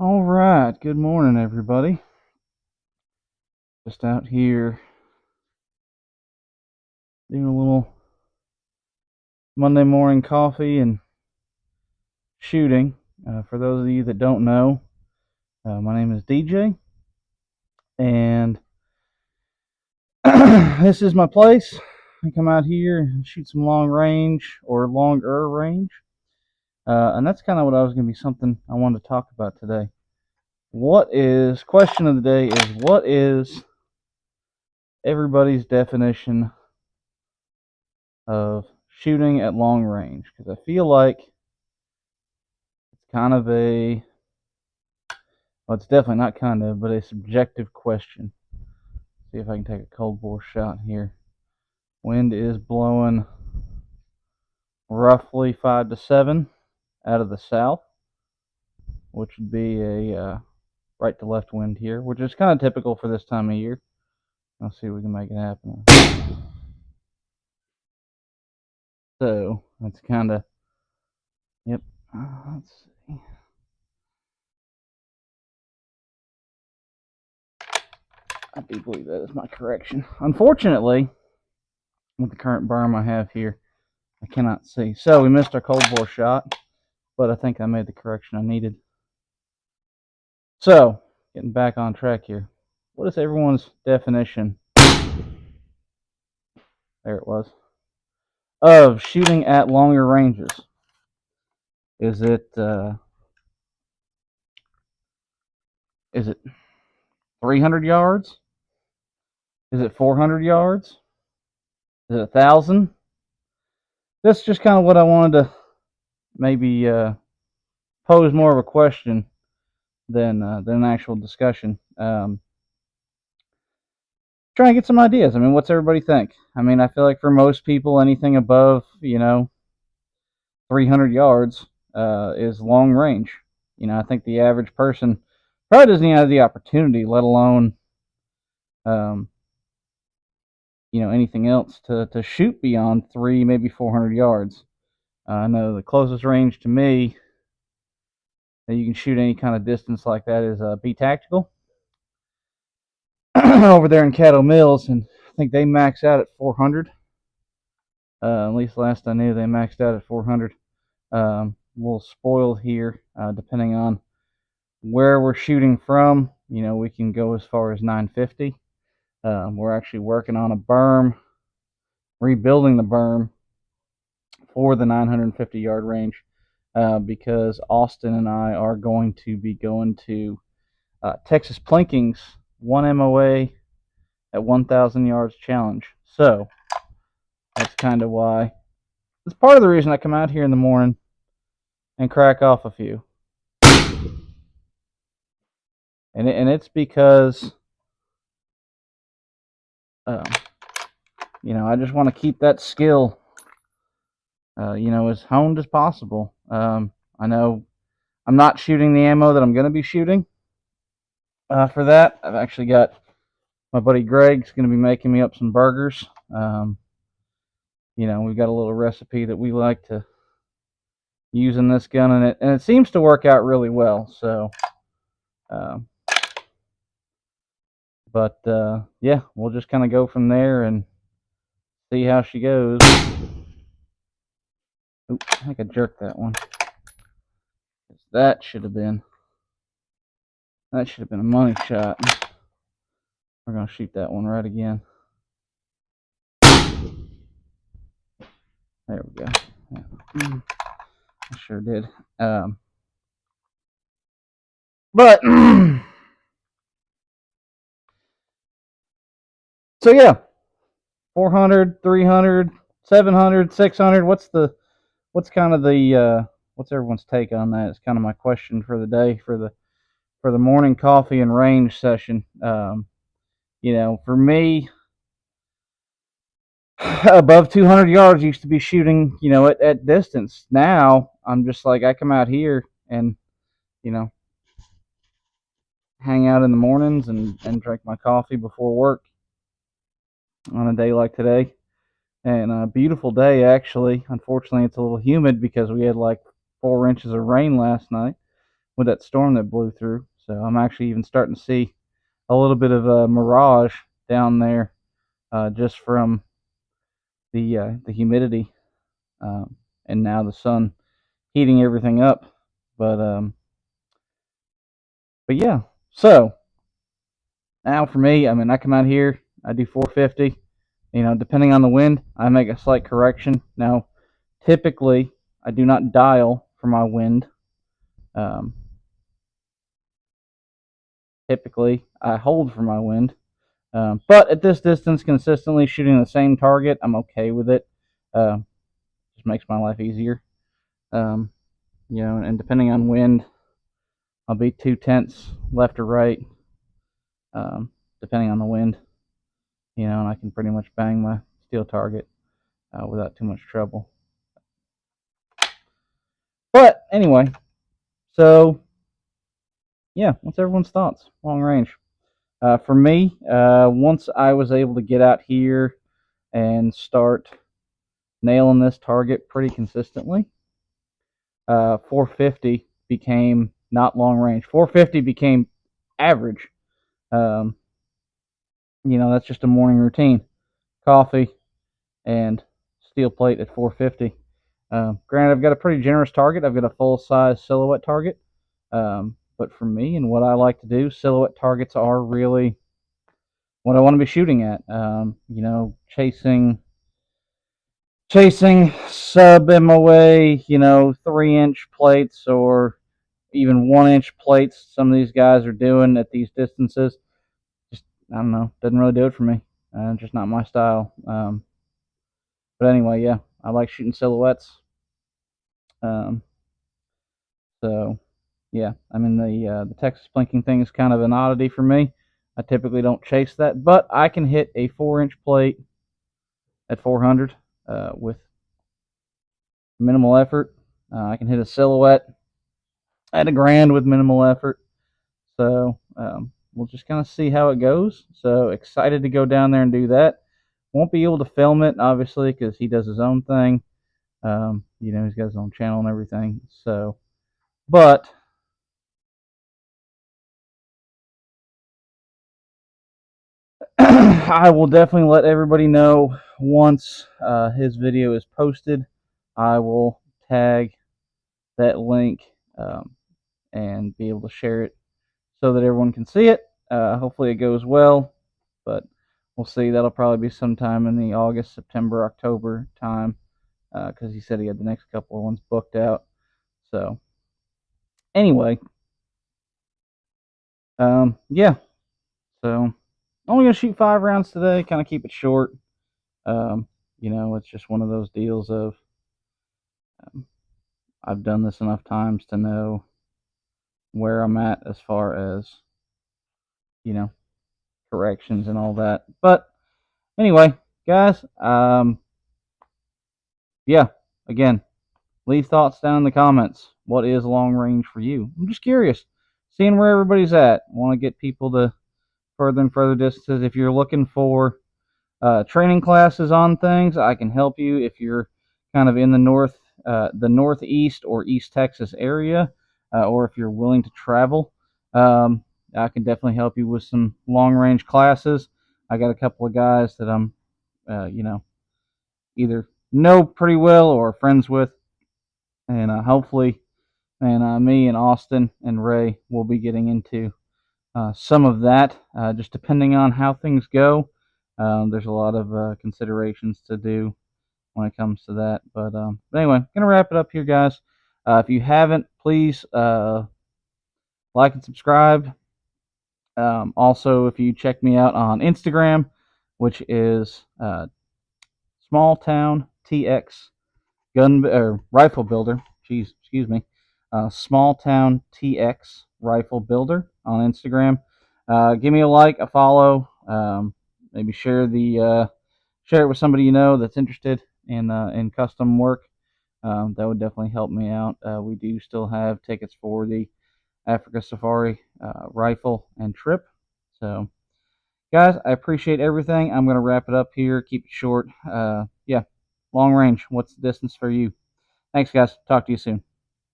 All right, good morning, everybody. Just out here doing a little Monday morning coffee and shooting. For those of you that don't know, my name is DJ, and this is my place. I come out here and shoot some long range or longer range, and that's kind of what I was going to be something I wanted to talk about today. Question of the day is what is everybody's definition of shooting at long range? Because I feel like it's kind of well, it's definitely not kind of, but a subjective question. See if I can take a cold bore shot here. Wind is blowing roughly 5 to 7 out of the south, which would be a right to left wind here, which is kind of typical for this time of year. Let's see if we can make it happen. So that's kind of, yep. Let's see. I do believe that is my correction. Unfortunately, with the current berm I have here, I cannot see. So we missed our cold bore shot, but I think I made the correction I needed. So, getting back on track here. What is everyone's definition? There it was. Of shooting at longer ranges. Is it 300 yards? Is it 400 yards? Is it 1,000? That's just kind of what I wanted to maybe pose more of a question than an actual discussion. Trying to get some ideas. I mean, what's everybody think? I mean, I feel like for most people, anything above 300 yards is long range. I think the average person probably doesn't even have the opportunity, let alone um, anything else to shoot beyond maybe 400 yards. I know the closest range to me that you can shoot any kind of distance like that is Be Tactical over there in Caddo Mills, and I think they max out at 400. At least last I knew, they maxed out at 400. A little spoiled here, depending on where we're shooting from. We can go as far as 950. We're actually working on a berm, rebuilding the berm for the 950 yard range because Austin and I are going to be going to Texas Plinking's 1 MOA at 1,000 yards challenge. So that's kind of why. It's part of the reason I come out here in the morning and crack off a few. And it's because, um, I just want to keep that skill, as honed as possible. I know I'm not shooting the ammo that I'm going to be shooting for that. I've actually got my buddy Greg's going to be making me up some burgers. We've got a little recipe that we like to use in this gun, and it seems to work out really well. So, but yeah, we'll just kind of go from there and see how she goes. Oops, I think I jerked that one. That should have been a money shot. We're gonna shoot that one right again. There we go. Yeah. I sure did. But so yeah, 400, 300, 700, 600. What's kind of the what's everyone's take on that? It's kind of my question for the day for the morning coffee and range session. For me, above 200 yards used to be shooting, at distance. Now I'm just like I come out here and you know hang out in the mornings and drink my coffee before work on a day like today. And a beautiful day, actually. Unfortunately, it's a little humid because we had like 4 inches of rain last night. with that storm that blew through. So I'm actually even starting to see a little bit of a mirage down there, just from the humidity, and now the sun heating everything up. But but yeah. So now for me, I mean, I come out here, I do 450. You know, depending on the wind, I make a slight correction. Now, typically, I do not dial for my wind. Um, Typically, I hold for my wind. But at this distance, consistently shooting the same target, I'm okay with it. Just makes my life easier. Um, you know, and depending on wind, I'll be 2/10 left or right, depending on the wind. You know, and I can pretty much bang my steel target without too much trouble. But anyway, so yeah, what's everyone's thoughts? Long range. For me, once I was able to get out here and start nailing this target pretty consistently, 450 became not long range. 450 became average. Um, you know, that's just a morning routine. Coffee and steel plate at 450. Granted, I've got a pretty generous target. I've got a full size silhouette target. But for me and what I like to do, silhouette targets are really what I want to be shooting at. You know, chasing sub MOA, you know, 3-inch plates or even 1-inch plates. Some of these guys are doing at these distances. Just, I don't know, doesn't really do it for me. Just not my style. But anyway, yeah, I like shooting silhouettes. Um, so yeah, I mean the Texas blinking thing is kind of an oddity for me. I typically don't chase that, but I can hit a 4-inch plate at 400 with minimal effort. I can hit a silhouette at $1,000 with minimal effort. So we'll just kind of see how it goes. So excited to go down there and do that. Won't be able to film it, obviously, because he does his own thing. You know, he's got his own channel and everything. So, but I will definitely let everybody know once his video is posted. I will tag that link, and be able to share it so that everyone can see it. Hopefully it goes well, but we'll see. That'll probably be sometime in the August, September, October time, because he said he had the next couple of ones booked out. So anyway, yeah. So only gonna shoot 5 rounds today. Kind of keep it short. Um, you know, it's just one of those deals of I've done this enough times to know where I'm at as far as, you know, corrections and all that. But anyway, guys, yeah, again, leave thoughts down in the comments. What is long range for you? I'm just curious, seeing where everybody's at. Want to get people to further and further distances. If you're looking for training classes on things, I can help you. If you're kind of in the northeast or East Texas area, or if you're willing to travel, I can definitely help you with some long range classes. I got a couple of guys that I'm, you know, either know pretty well or friends with, and hopefully, and me and Austin and Ray will be getting into some of that, just depending on how things go. There's a lot of considerations to do when it comes to that. But anyway, gonna wrap it up here, guys. If you haven't, please like and subscribe. Also, if you check me out on Instagram, which is Small Town TX Gun or Rifle Builder. Jeez, excuse me. Small Town TX Rifle Builder on Instagram. Give me a like, a follow. Maybe share it with somebody you know that's interested in custom work. That would definitely help me out. We do still have tickets for the Africa Safari rifle and trip. So, guys, I appreciate everything. I'm going to wrap it up here. Keep it short. Yeah, long range. What's the distance for you? Thanks, guys. Talk to you soon.